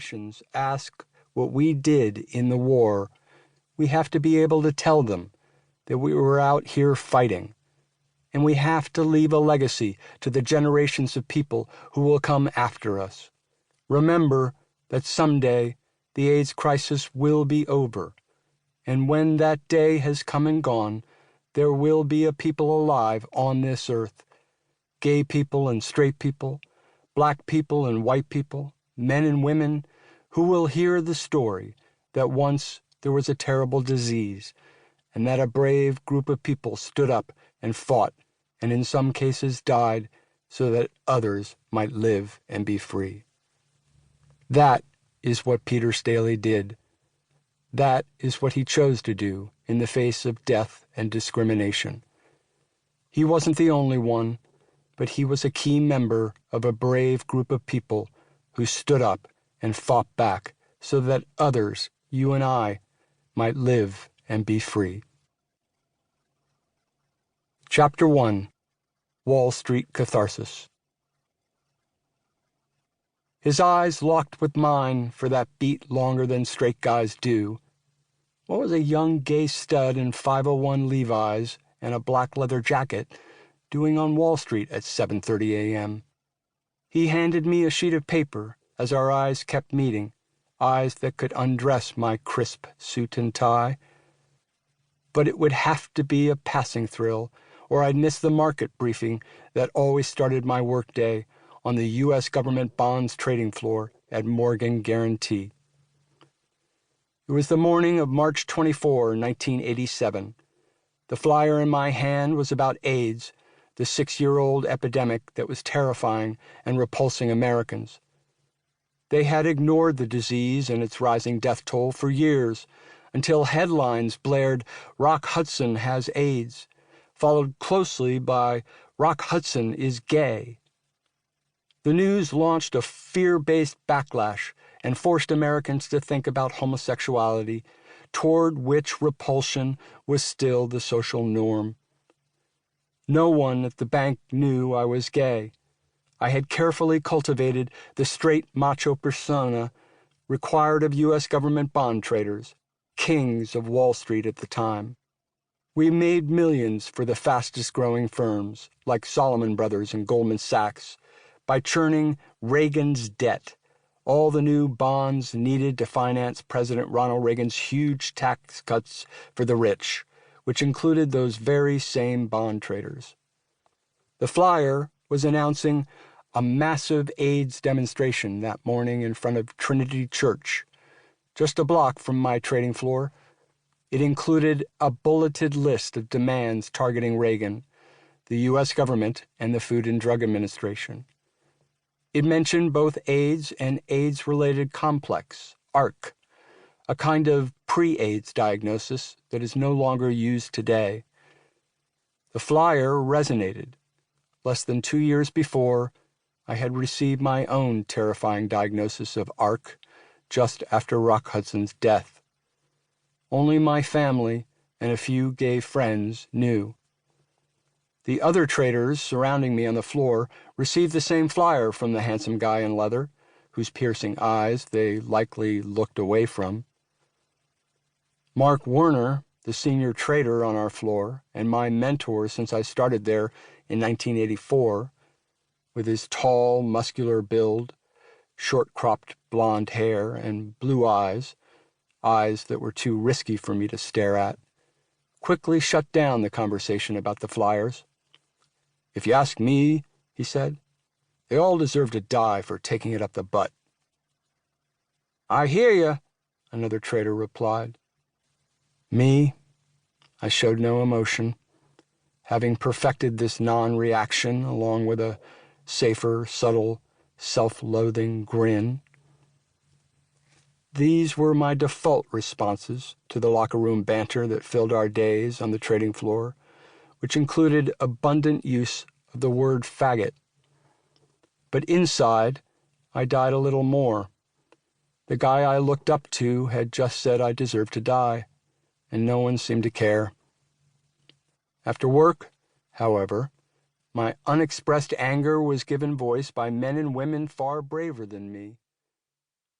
generations ask what we did in the war, we have to be able to tell them that we were out here fighting. And we have to leave a legacy to the generations of people who will come after us. Remember that someday the AIDS crisis will be over. And when that day has come and gone, there will be a people alive on this earth. Gay people and straight people, black people and white people, men and women, who will hear the story that once there was a terrible disease, and that a brave group of people stood up and fought, and in some cases died, so that others might live and be free. That is what Peter Staley did. That is what he chose to do in the face of death and discrimination. He wasn't the only one, but he was a key member of a brave group of people who stood up and fought back so that others, you and I, might live and be free. Chapter 1. Wall Street Catharsis. His eyes locked with mine for that beat longer than straight guys do. What was a young gay stud in 501 Levi's and a black leather jacket doing on Wall Street at 7:30 a.m.? He handed me a sheet of paper as our eyes kept meeting, eyes that could undress my crisp suit and tie. But it would have to be a passing thrill, or I'd miss the market briefing that always started my workday on the U.S. government bonds trading floor at Morgan Guarantee. It was the morning of March 24, 1987. The flyer in my hand was about AIDS, the 6-year-old epidemic that was terrifying and repulsing Americans. They had ignored the disease and its rising death toll for years, until headlines blared, "Rock Hudson has AIDS," followed closely by, "Rock Hudson is gay." The news launched a fear-based backlash and forced Americans to think about homosexuality, toward which repulsion was still the social norm. No one at the bank knew I was gay. I had carefully cultivated the straight macho persona required of U.S. government bond traders, kings of Wall Street at the time. We made millions for the fastest-growing firms, like Salomon Brothers and Goldman Sachs, by churning Reagan's debt, all the new bonds needed to finance President Ronald Reagan's huge tax cuts for the rich, which included those very same bond traders. The flyer was announcing a massive AIDS demonstration that morning in front of Trinity Church, just a block from my trading floor. It included a bulleted list of demands targeting Reagan, the U.S. government, and the Food and Drug Administration. It mentioned both AIDS and AIDS-related complex, ARC, a kind of pre-AIDS diagnosis that is no longer used today. The flyer resonated. Less than 2 years before, I had received my own terrifying diagnosis of ARC just after Rock Hudson's death. Only my family and a few gay friends knew. The other traders surrounding me on the floor received the same flyer from the handsome guy in leather, whose piercing eyes they likely looked away from. Mark Werner, the senior trader on our floor, and my mentor since I started there in 1984, with his tall, muscular build, short-cropped blonde hair, and blue eyes that were too risky for me to stare at, quickly shut down the conversation about the flyers. "If you ask me," he said, "they all deserve to die for taking it up the butt." "I hear you," another trader replied. Me, I showed no emotion, having perfected this non-reaction along with a safer, subtle, self-loathing grin. These were my default responses to the locker room banter that filled our days on the trading floor, which included abundant use of the word faggot. But inside, I died a little more. The guy I looked up to had just said I deserved to die, and no one seemed to care. After work, however, my unexpressed anger was given voice by men and women far braver than me.